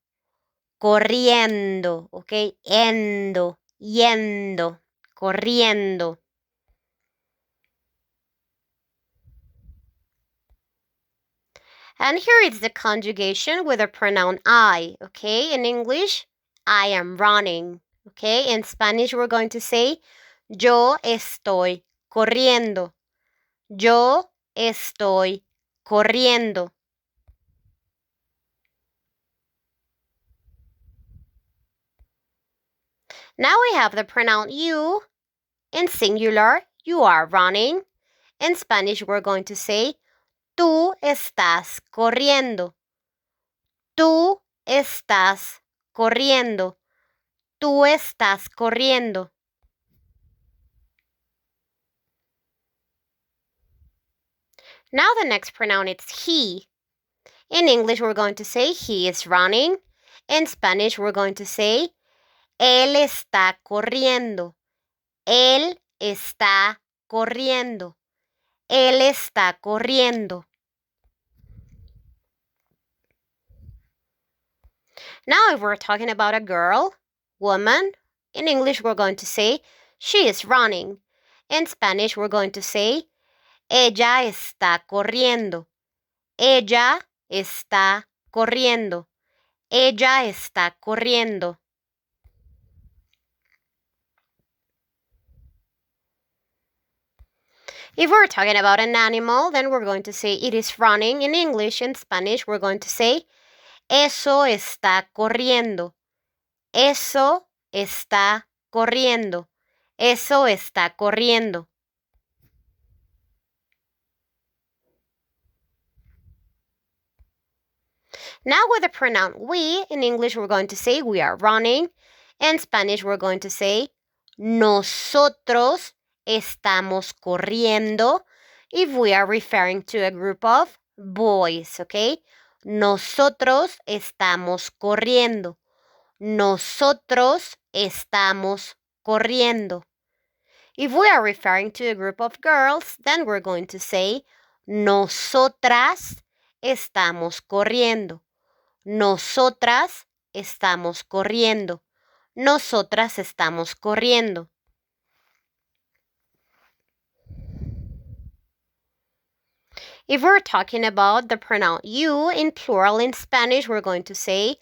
corriendo, okay? Yendo, yendo, corriendo. And here is the conjugation with the pronoun I, okay? In English, I am running, okay? In Spanish, we're going to say, yo estoy corriendo. Yo estoy corriendo. Now we have the pronoun you. In singular, you are running. In Spanish, we're going to say, tú estás corriendo. Tú estás corriendo. Tú estás corriendo. Now the next pronoun is he. In English, we're going to say he is running. In Spanish, we're going to say él está corriendo. Él está corriendo. Él está corriendo. Now, if we're talking about a girl, woman, in English, we're going to say she is running. In Spanish, we're going to say ella está corriendo. Ella está corriendo. Ella está corriendo. If we're talking about an animal, then we're going to say it is running. In English, in Spanish, we're going to say eso está corriendo. Eso está corriendo. Eso está corriendo. Now with the pronoun we, in English we're going to say we are running. In Spanish we're going to say nosotros estamos corriendo if we are referring to a group of boys, okay? Nosotros estamos corriendo. Nosotros estamos corriendo. If we are referring to a group of girls, then we're going to say nosotras estamos corriendo. Nosotras estamos corriendo. Nosotras estamos corriendo. If we're talking about the pronoun you in plural in Spanish, we're going to say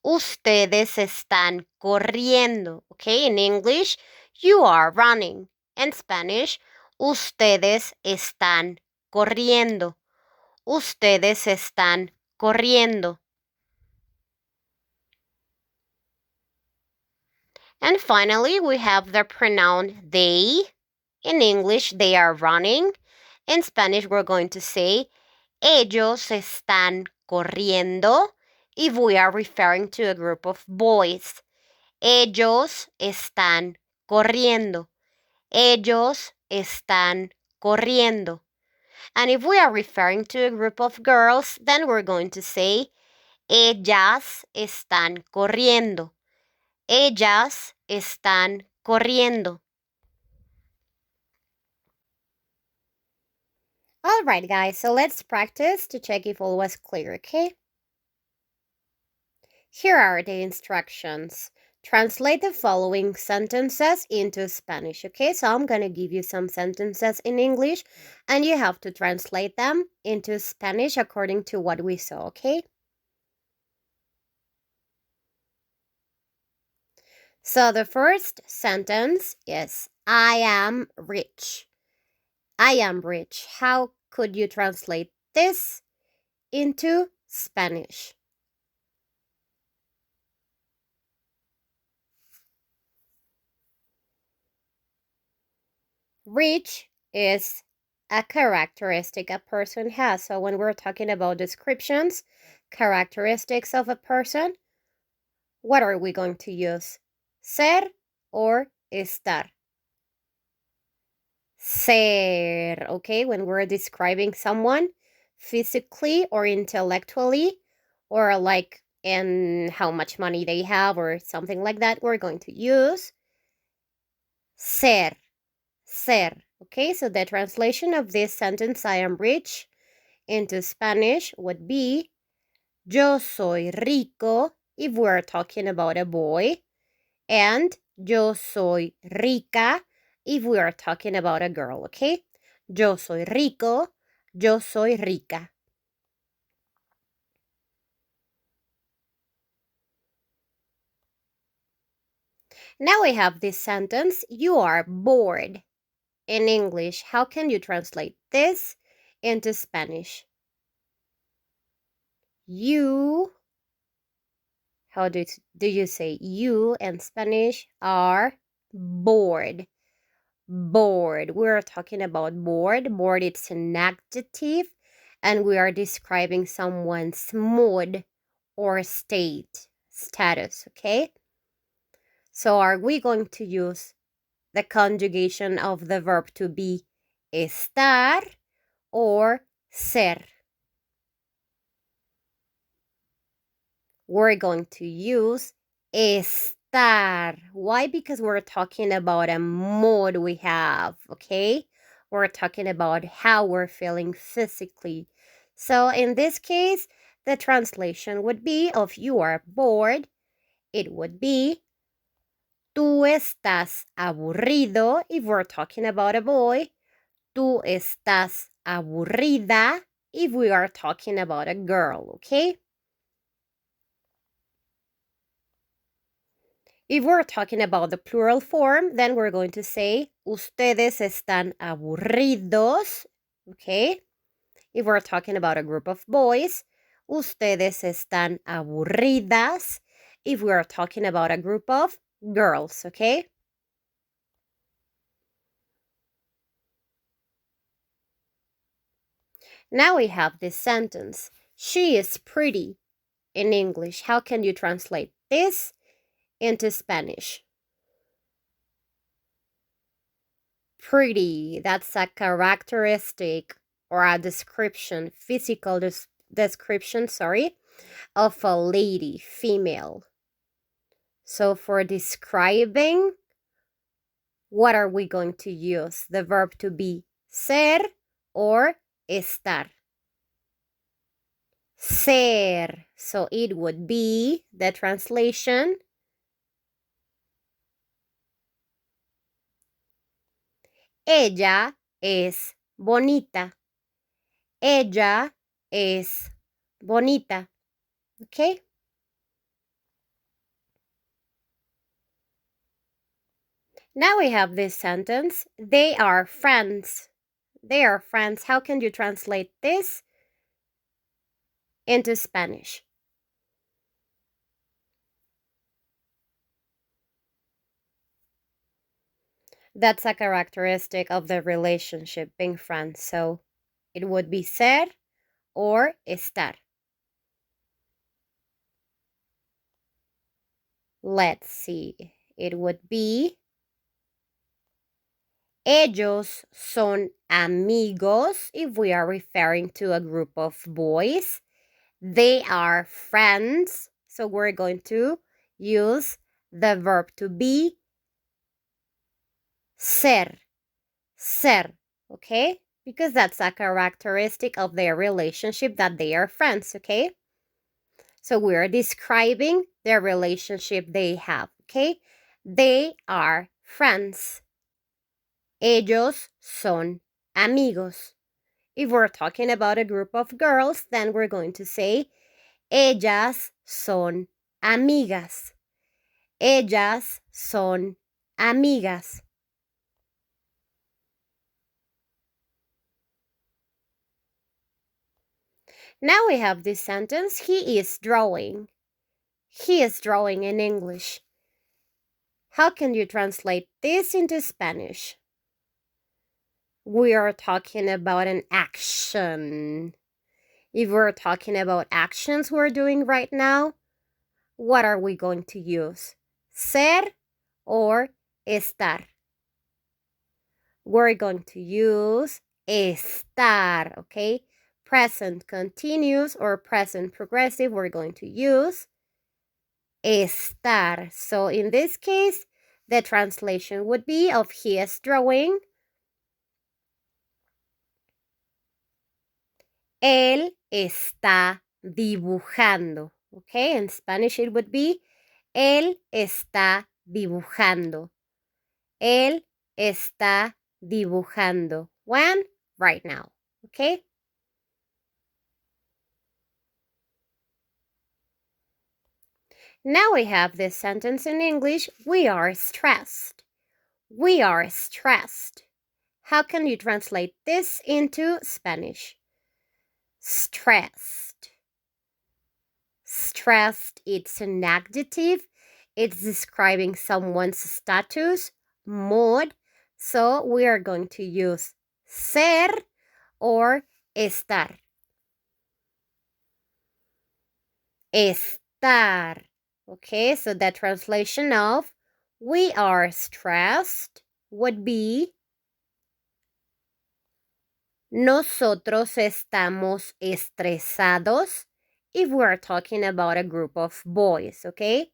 ustedes están corriendo. Okay, in English, you are running. In Spanish, ustedes están corriendo. Ustedes están corriendo. And finally, we have the pronoun they. In English, they are running. In Spanish, we're going to say ellos están corriendo if we are referring to a group of boys. Ellos están corriendo. Ellos están corriendo. And if we are referring to a group of girls, then we're going to say ellas están corriendo. Ellas están corriendo. Alright guys, so let's practice to check if all was clear, okay? Here are the instructions. Translate the following sentences into Spanish, okay? So I'm going to give you some sentences in English and you have to translate them into Spanish according to what we saw, okay? So the first sentence is I am rich. I am rich. How could you translate this into Spanish? Rich is a characteristic a person has. So when we're talking about descriptions, characteristics of a person, what are we going to use? Ser or estar? Ser, okay? When we're describing someone physically or intellectually, or like in how much money they have or something like that, we're going to use ser. Ser. Okay, so the translation of this sentence, I am rich, into Spanish would be yo soy rico, if we're talking about a boy, and yo soy rica, if we are talking about a girl, okay? Yo soy rico, yo soy rica. Now we have this sentence, you are bored. In English, how can you translate this into Spanish? You How do you say you in Spanish are bored? Bored. We're talking about bored. Bored, it's an adjective, and we are describing someone's mood or status, okay? So are we going to use the conjugation of the verb to be estar or ser? We're going to use estar. Why? Because we're talking about a mood we have, okay? We're talking about how we're feeling physically. So in this case, the translation would be of you are bored. It would be tú estás aburrido. If we're talking about a boy, tú estás aburrida. If we are talking about a girl, okay? If we're talking about the plural form, then we're going to say, ustedes están aburridos, okay? If we're talking about a group of boys, ustedes están aburridas. If we are talking about a group of girls, okay? Now we have this sentence. She is pretty in English. How can you translate this into Spanish? Pretty, that's a characteristic or a description, physical description, of a lady, female. So for describing, what are we going to use? The verb to be ser or estar? Ser. So it would be the translation. Ella es bonita. Ella es bonita. Okay? Now we have this sentence. They are friends. They are friends. How can you translate this into Spanish? That's a characteristic of the relationship, being friends. So it would be ser or estar. Let's see. It would be ellos son amigos if we are referring to a group of boys. They are friends. So we're going to use the verb to be ser. Ser, okay? Because that's a characteristic of their relationship that they are friends, okay? So we're describing their relationship they have, okay? They are friends. Ellos son amigos. If we're talking about a group of girls, then we're going to say ellas son amigas. Ellas son amigas. Now we have this sentence. He is drawing. He is drawing in English. How can you translate this into Spanish? We are talking about an action. If we're talking about actions we're doing right now, what are we going to use? Ser or estar? We're going to use estar, okay? Present continuous or present progressive, we're going to use estar. So in this case, the translation would be of he is drawing. Él está dibujando. Okay, in Spanish it would be él está dibujando. Él está dibujando. When? Right now. Okay? Now we have this sentence in English. We are stressed. We are stressed. How can you translate this into Spanish? Stressed. Stressed, it's an adjective. It's describing someone's status, mood. So we are going to use ser or estar. Estar. Okay, so the translation of we are stressed would be nosotros estamos estresados if we're talking about a group of boys, okay?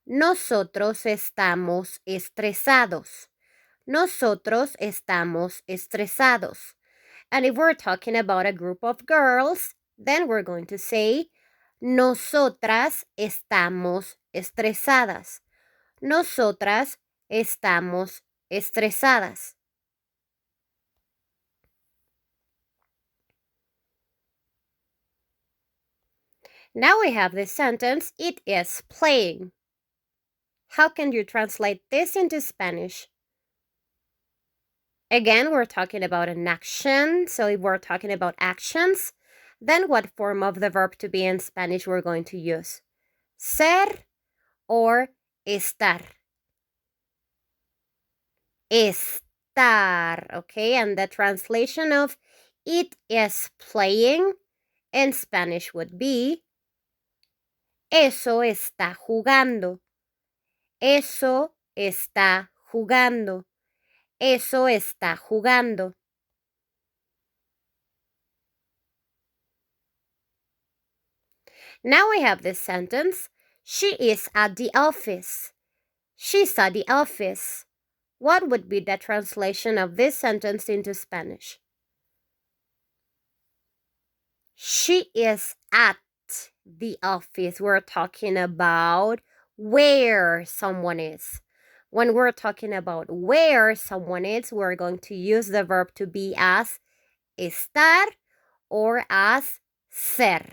Nosotros estamos estresados. Nosotros estamos estresados. And if we're talking about a group of girls, then we're going to say nosotras estamos estresadas. Nosotras estamos estresadas. Now we have this sentence, it is playing. How can you translate this into Spanish? Again, we're talking about an action. So if we're talking about actions, then what form of the verb to be in Spanish we're going to use? Ser or estar? Estar, okay? And the translation of it is playing in Spanish would be eso está jugando. Eso está jugando. Eso está jugando. Now we have this sentence. She is at the office. She's at the office. What would be the translation of this sentence into Spanish? She is at the office. We're talking about where someone is. When we're talking about where someone is, we're going to use the verb to be as estar or as ser.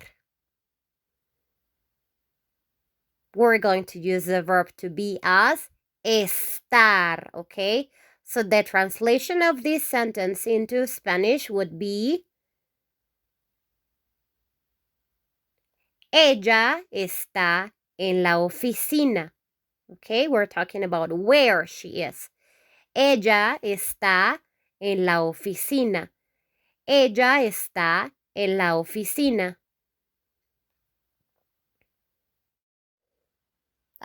We're going to use the verb to be as estar, okay? So the translation of this sentence into Spanish would be ella está en la oficina. Okay, we're talking about where she is. Ella está en la oficina. Ella está en la oficina.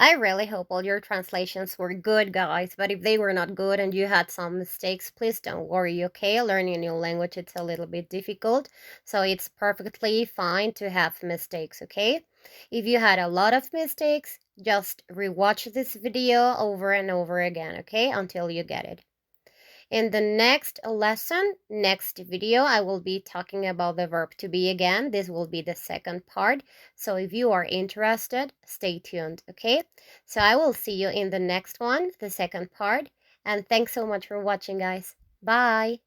I really hope all your translations were good, guys, but if they were not good and you had some mistakes, please don't worry, okay? Learning a new language, it's a little bit difficult, so it's perfectly fine to have mistakes, okay? If you had a lot of mistakes, just rewatch this video over and over again, okay? Until you get it. In the next lesson, next video, I will be talking about the verb to be again. This will be the second part. So if you are interested, stay tuned, okay? So I will see you in the next one, the second part. And thanks so much for watching, guys. Bye!